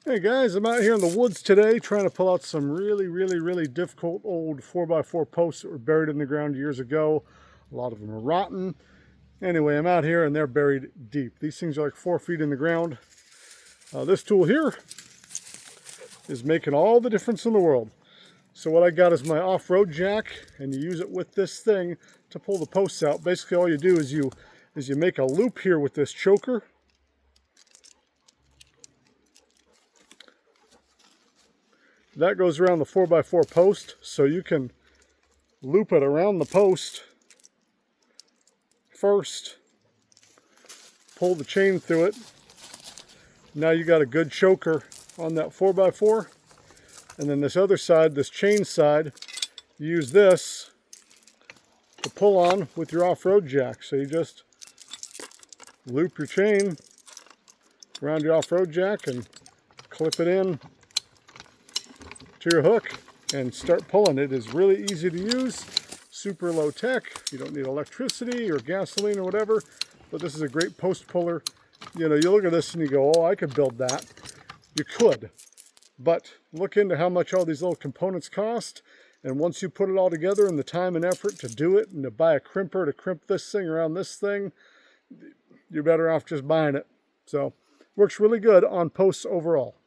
Hey guys, I'm out here in the woods today trying to pull out some really difficult old 4x4 posts that were buried in the ground years ago. A lot of them are rotten. Anyway, I'm out here and they're buried deep. These things are like 4 feet in the ground. This tool here is making all the difference in the world. So what I got is my off-road jack, and you use it with this thing to pull the posts out. Basically all you do is you make a loop here with this choker. That goes around the 4x4 post, so you can loop it around the post first, pull the chain through it. Now you got a good choker on that 4x4. And then this other side, this chain side, you use this to pull on with your off-road jack. So you just loop your chain around your off-road jack and clip it in to your hook and start pulling. It is really easy to use, super low tech. You don't need electricity or gasoline or whatever, but this is a great post puller. You know, you look at this and you go, oh, I could build that. You could, but look into how much all these little components cost, and once you put it all together and the time and effort to do it and to buy a crimper to crimp this thing around this thing, you're better off just buying it. So works really good on posts overall.